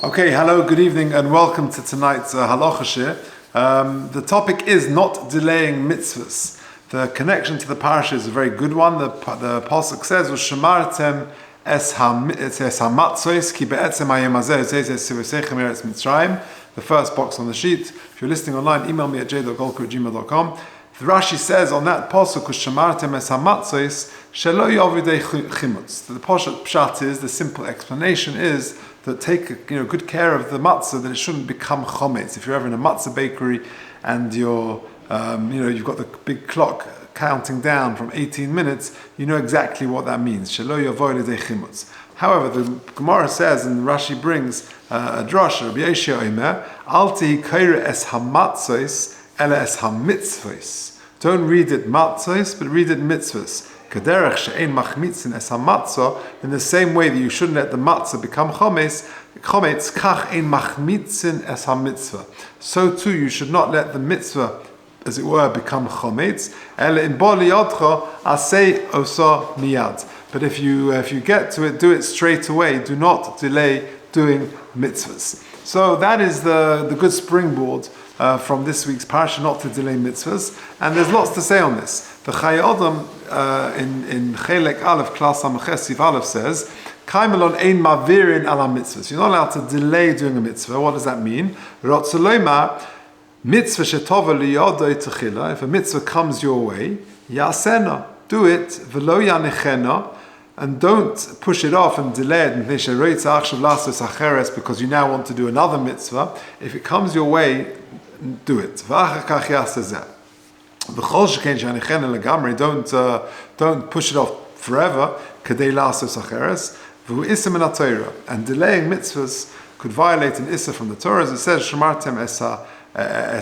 Okay, hello, good evening, and welcome to tonight's halacha shir. The topic is not delaying mitzvahs. The connection to the parasha is a very good one. The pasuk says, "V'shamartem es hamatzos ki be'etzem hayom hazeh tzivosechem eretz Mitzrayim." The first box on the sheet. If you're listening online, email me at j.golker@gmail.com. The Rashi says on that pasuk, "V'shamartem es hamatzos shelo yovidei chimutz." The pshat is, the simple explanation is that take good care of the matzah, that it shouldn't become chometz. If you're ever in a matzah bakery and you've got the big clock counting down from 18 minutes, you know exactly what that means. Shelo yavoy lidei chimutz. However, the Gemara says, and Rashi brings a drasha, Rabbi Yeshua Omer, Al tehi kaira es hamatzos ela es hamitzvos. Don't read it matzos, but read it mitzvos. In the same way that you shouldn't let the matzah become chometz, kach ein machmitzin es hamitzvah. So too, you should not let the mitzvah, as it were, become chometz. Ela in bo liyodcha aseh osa miyad. But if you get to it, do it straight away. Do not delay doing mitzvahs. So that is the good springboard from this week's parasha, not to delay mitzvahs. And there's lots to say on this. The Chayei Adam in Chelek Aleph, Klas Hamaches Siv Aleph says, "Kaimelon ein mavirin ala mitzvahs." You're not allowed to delay doing a mitzvah. What does that mean? Rotzoloma mitzvah shetova liyodoi techila. If a mitzvah comes your way, yasena, do it. V'lo yanichena, and don't push it off and delay it because you now want to do another mitzvah. If it comes your way, do it. Don't push it off forever. And delaying mitzvahs could violate an issa from the Torah. As it says, "Shamartem es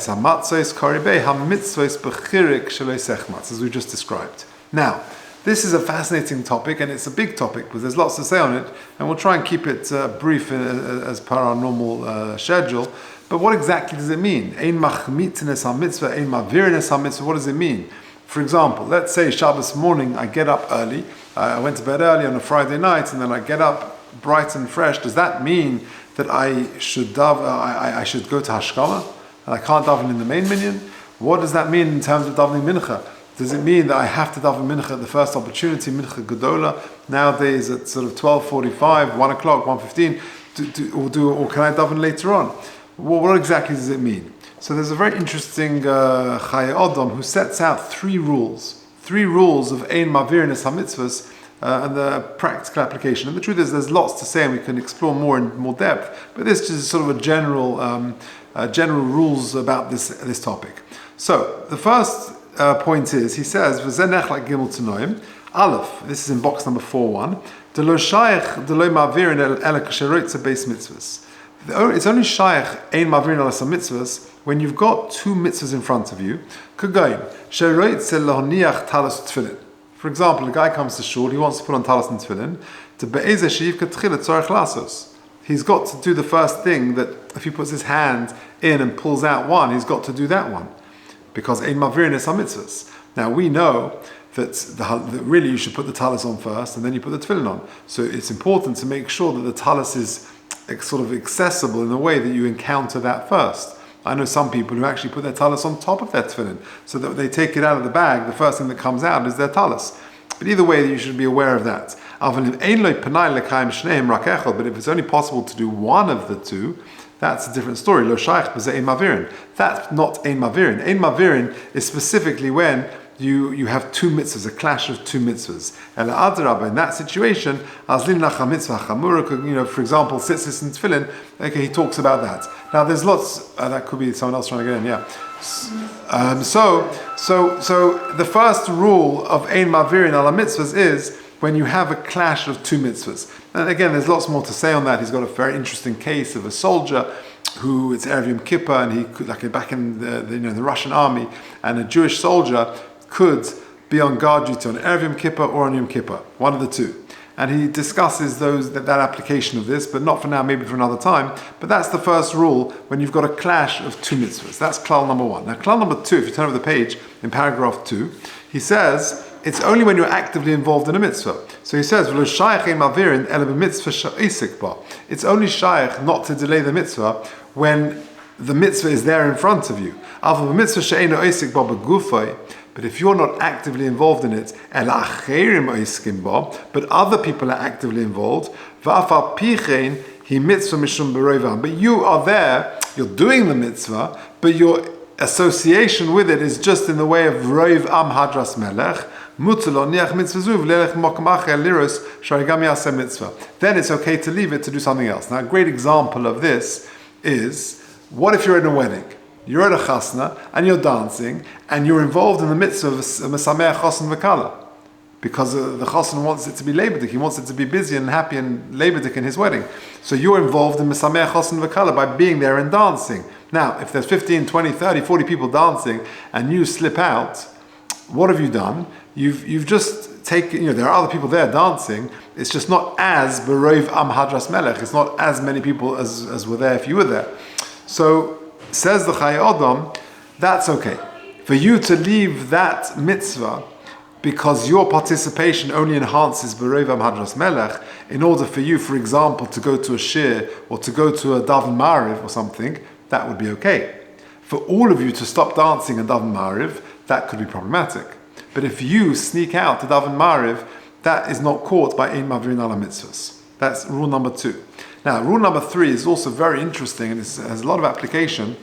hamatzos karibei hamitzvos b'chirik shelo sechmatz," as we just described. Now, this is a fascinating topic, and it's a big topic, because there's lots to say on it, and we'll try and keep it brief as per our normal schedule. But what exactly does it mean? Ein machmitzin es hamitzvah, ein mavirin es hamitzvah. What does it mean? For example, let's say Shabbos morning, I get up early. I went to bed early on a Friday night, and then I get up bright and fresh. Does that mean that I should I should go to Hashkama, and I can't daven in the main minyan? What does that mean in terms of davening mincha? Does it mean that I have to daven mincha at the first opportunity, mincha gedola, nowadays at sort of 12:45, 1 o'clock, 1:15, or can I daven later on? What exactly does it mean? So there's a very interesting Chayei Adam who sets out three rules of ein mavirin es hamitzvos, and the practical application. And the truth is, there's lots to say, and we can explore more in more depth. But this is sort of a general rules about this topic. So the first point is, he says, "V'zenech like gimel tanoim." Aleph, this is in box number 4.1. Delo shayach delo mavirin ela kasherotze beis mitzvahs. It's only shayach ein mavirin ela mitzvahs when you've got two mitzvahs in front of you. Kagayin sherotze lahoniach talis tefillin. For example, a guy comes to shul, he wants to put on talis and tefillin. To be'ezeh sheyiv katchila tzorich lasos. He's got to do the first thing, that if he puts his hand in and pulls out one, he's got to do that one, because ein mavirin es hamitzvahs. Now we know that really you should put the talis on first, and then you put the tefillin on. So it's important to make sure that the talis is sort of accessible in a way that you encounter that first. I know some people who actually put their talis on top of their tefillin, so that when they take it out of the bag, the first thing that comes out is their talis. But either way, you should be aware of that. But if it's only possible to do one of the two, that's a different story. Lo shaykh b'zeh ein mavirin. That's not ein mavirin. Ein mavirin is specifically when you have two mitzvahs, a clash of two mitzvahs. In that situation, for example, tzitzis and tefillin, okay, he talks about that. Now there's lots, that could be someone else trying to get in, yeah. So the first rule of ein mavirin ala mitzvahs is when you have a clash of two mitzvahs. And again, there's lots more to say on that. He's got a very interesting case of a soldier who, it's Erev Yom Kippur, and he could, like back in the Russian army, and a Jewish soldier could be on guard duty on Erev Yom Kippur or on Yom Kippur, one of the two. And he discusses that application of this, but not for now, maybe for another time. But that's the first rule when you've got a clash of two mitzvahs. That's klal number 1. Now, klal number 2, if you turn over the page in paragraph 2, he says it's only when you're actively involved in a mitzvah. So he says, it's only shaykh not to delay the mitzvah when the mitzvah is there in front of you. But if you're not actively involved in it, but other people are actively involved, but you are there, you're doing the mitzvah, but your association with it is just in the way of Roiv Am Hadras Melech, then it's okay to leave it to do something else. Now, a great example of this is, what if you're in a wedding? You're at a chasna and you're dancing and you're involved in the mitzvah of Mesameach Chosen V'Kala, because the chasna wants it to be Leibedik. He wants it to be busy and happy and Leibedik in his wedding. So you're involved in Mesameach Chosen V'Kala by being there and dancing. Now, if there's 15, 20, 30, 40 people dancing and you slip out, what have you done? You've just taken, there are other people there dancing. It's just not as Beroiv Am Hadras Melech. It's not as many people as were there if you were there. So, says the Chai Adam, that's okay. For you to leave that mitzvah because your participation only enhances Beroiv Am Hadras Melech, in order for you, for example, to go to a shir or to go to a Daven Mariv or something, that would be okay. For all of you to stop dancing and Daven Mariv, that could be problematic. But if you sneak out to Daven Mariv, that is not caught by Ein Mavirin Ala Mitzvos. That's rule number 2. Now, rule number 3 is also very interesting and it has a lot of application,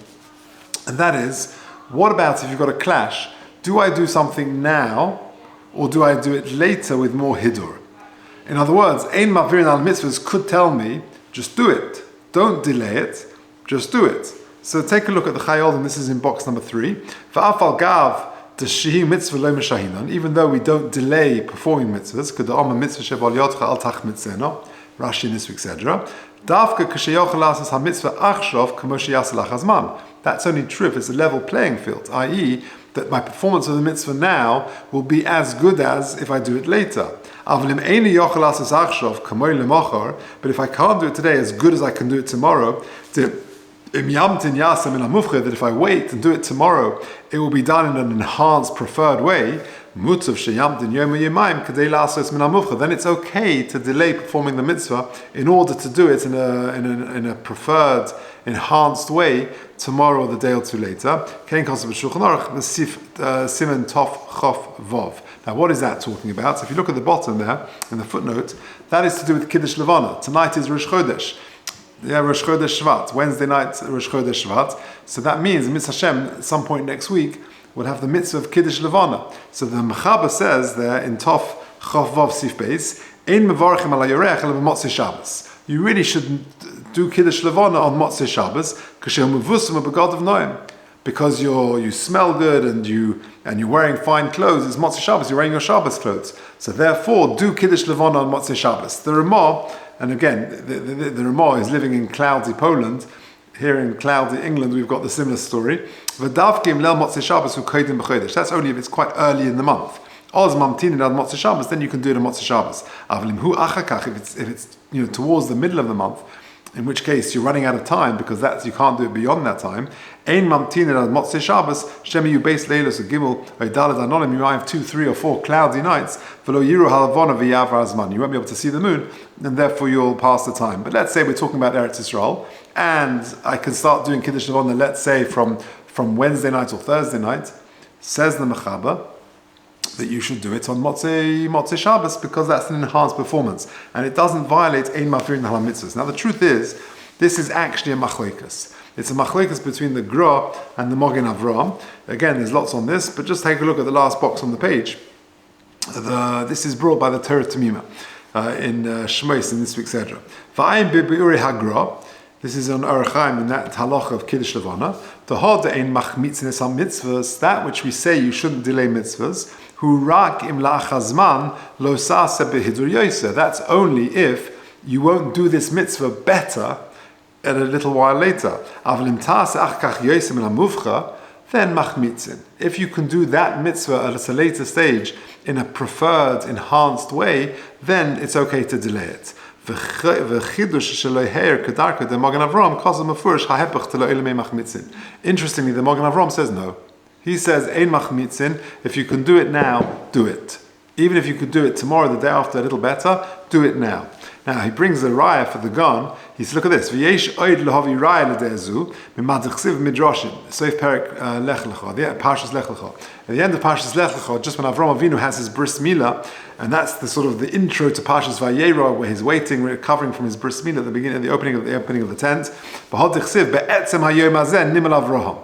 and that is, what about if you've got a clash? Do I do something now, or do I do it later with more hidur? In other words, Ein Mavirin Al Mitzvos could tell me, just do it. Don't delay it, just do it. So take a look at the Chai Adam, this is in box number 3. V'afal gav t'shehi mitzvah lo meshahinan, even though we don't delay performing mitzvahs, k'da'ama mitzvah sheval yotcha al tach mitzena, Rashi in this week, etc. Davka k'sheyochel lasas ha-mitzvah achshov k'mo sheyasa lach hazman. That's only true if it's a level playing field, i.e. that my performance of the mitzvah now will be as good as if I do it later. But if I can't do it today as good as I can do it tomorrow, that if I wait and do it tomorrow, it will be done in an enhanced, preferred way. Then it's okay to delay performing the mitzvah in order to do it in a preferred, enhanced way tomorrow or the day or two later. Now, what is that talking about? So if you look at the bottom there, in the footnote, that is to do with Kiddush Levana. Tonight is Rosh Chodesh. Yeah, Rosh Chodesh Shvat. Wednesday night, Rosh Chodesh Shvat. So that means, Mitzvah Hashem, at some point next week, we'll have the mitzvah of Kiddush Levana. So the Mechaber says there in Tov Chof Vav Sif Beis, Ein mevarchim ala yorech ela b'motzei Shabbos. You really shouldn't do Kiddush Levana on Motzei Shabbos, because you smell good and you're wearing fine clothes. It's Motzei Shabbos, you're wearing your Shabbos clothes. So therefore, do Kiddush Levana on Motzei Shabbos. The Ramah, and again, the Ramah is living in cloudy Poland. Here in cloudy England, we've got the similar story. That's only if it's quite early in the month. Then you can do it on Motzei Shabbos. If it's towards the middle of the month, in which case you're running out of time because you can't do it beyond that time. You might have 2, 3 or 4 cloudy nights. You won't be able to see the moon, and therefore you'll pass the time. But let's say we're talking about Eretz Yisrael, and I can start doing Kiddush Levana, let's say from Wednesday night or Thursday night. Says the Mechaber that you should do it on Motzei Shabbos because that's an enhanced performance and it doesn't violate Ein Mafirin Hala Mitzvos. Now the truth is, this is actually a machlokas. It's a machlokas between the Gra and the Mogen Avram. Again, there's lots on this, but just take a look at the last box on the page. This is brought by the Torah Tamima in Shmos in this week's Edra. V'ayim be'uri hagra. This is on Orach Chaim in that halacha of Kiddush Levana. The hod ein machmitzin esam mitzvahs, that which we say you shouldn't delay mitzvahs. Hu rak im la'achazman lo sa'aseh behidur yoseh. That's only if you won't do this mitzvah better at a little while later. Aval im ta'aseh achkach yoseh min ha'muvcha, then machmitzin. If you can do that mitzvah at a later stage in a preferred, enhanced way, then it's okay to delay it. Interestingly, the Mogen Avram says no. He says, Ein machmitzin, if you can do it now, do it. Even if you could do it tomorrow, the day after, a little better, do it now. Now, he brings a raya for the gun. He says, look at this. V'yesh oid lehavi raya l'de'ezu, mimadchsiv midrashim. Seif perik lech lecha, Parshas Lech Lecha. At the end of Parshas Lech Lecha, just when Avram Avinu has his bris milah, and that's the sort of the intro to Parshas Vayera, where he's waiting, recovering from his bris milah at the beginning, the opening of the tent. B'hod tichsiv be'etzem hayom hazeh nimel Avraham.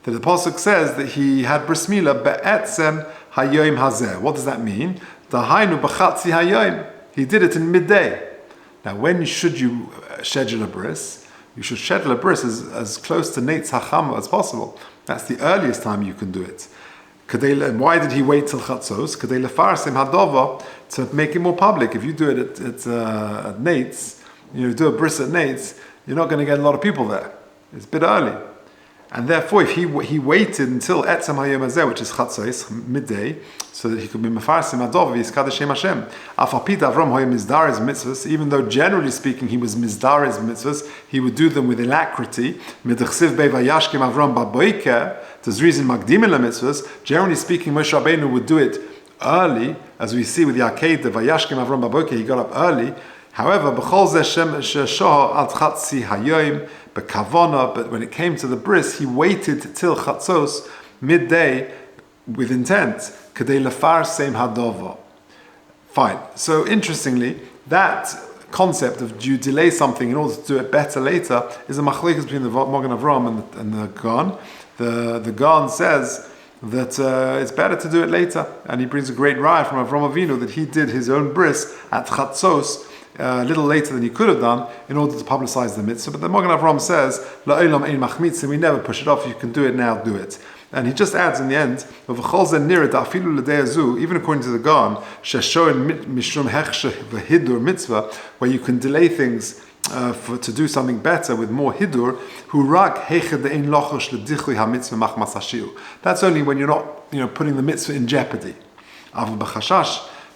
The Pasuk says that he had bris milah be'etzem hayom hazeh. What does that mean? Dahainu b'chatzi hayom. He did it in midday. Now, when should you schedule a bris? You should schedule a bris as close to Neitz Hachama as possible. That's the earliest time you can do it. Why did he wait till Chatzos? Kadei lefarsim hadova, to make it more public. If you do it at Neitz, do a bris at Neitz, you're not going to get a lot of people there. It's a bit early. And therefore, if he waited until Etzem Hayom Hazeh, which is Chatzos, midday, so that he could be Mefarsim Adov, Yizkad Hashem Hashem. Afapit Avram Hayom Mizdarez Mitzvahs, even though generally speaking he was Mizdarez Mitzvahs, he would do them with alacrity. Midachsiv Bei Vayashkim Avram Baboiker, there's reason Magdim El Mitzvahs. Generally speaking, Moshe Rabbeinu would do it early, as we see with the Akedah, Vayashkim Avram Baboiker, he got up early. However, B'chol Zeh Shem Shoha Al Chatzi Hayom, but when it came to the bris, he waited till Chatzos, midday, with intent. Kadei lefar seim hadova. Fine. So interestingly, that concept of do you delay something in order to do it better later is a machlekes between the Magen Avram and the Gan. The Gan says that it's better to do it later, and he brings a great raya from Avram Avinu that he did his own bris at Chatzos a little later than he could have done in order to publicize the mitzvah. But the Magen Avram says, La'olam ein machmitzin, we never push it off. If you can do it now, do it. And he just adds in the end, even according to the Gan, where you can delay things to do something better with more hidur, that's only when you're not putting the mitzvah in jeopardy.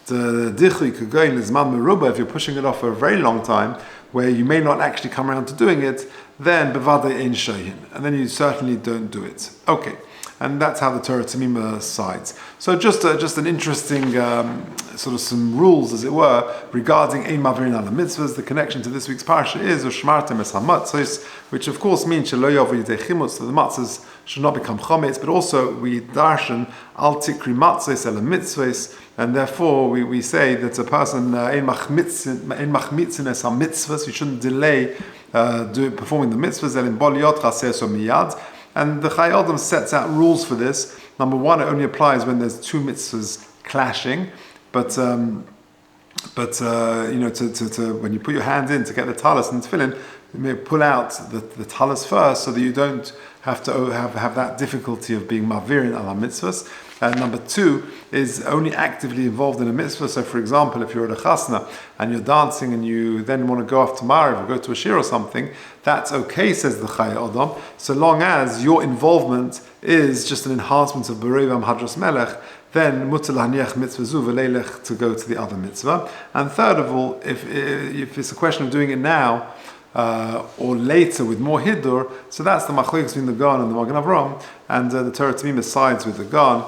The dichri could go in zman meruba, if you're pushing it off for a very long time, where you may not actually come around to doing it, then bevadei ein shoyin, and then you certainly don't do it. Okay, and that's how the Torah Tamima sides. So just an interesting sort of some rules, as it were, regarding ein mavirin ala mitzvahs. The connection to this week's parsha is ushmartem es hamatzos, which of course means shelo yovu yidei chimutz, so the matzahs should not become chometz, but also we darshan al tikri matzos ela mitzvahs. And therefore, we say that a person ein machmitzin es ha-mitzvahs, you shouldn't delay performing the mitzvahs. El bol yot chaser so miyad. And the Chai Adam sets out rules for this. Number one, it only applies when there's two mitzvahs clashing. But when you put your hand in to get the talis and tefillin, you may pull out the talis first, so that you don't have to have that difficulty of being mavirin ala mitzvahs. And number two is only actively involved in a mitzvah. So, for example, if you're at a chasna and you're dancing and you then want to go off to Mariv or go to a shir or something, that's okay, says the Chai Adam, so long as your involvement is just an enhancement of Berevam Hadras Melech, then mutal haniach mitzvah zu v'leilech, to go to the other mitzvah. And third of all, if it's a question of doing it now, or later with more hidur, so that's the machlokes between the Gan and the Magen Avram, and the Torah Tamima sides with the Gan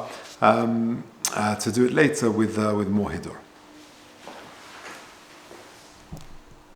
to do it later with more hidur.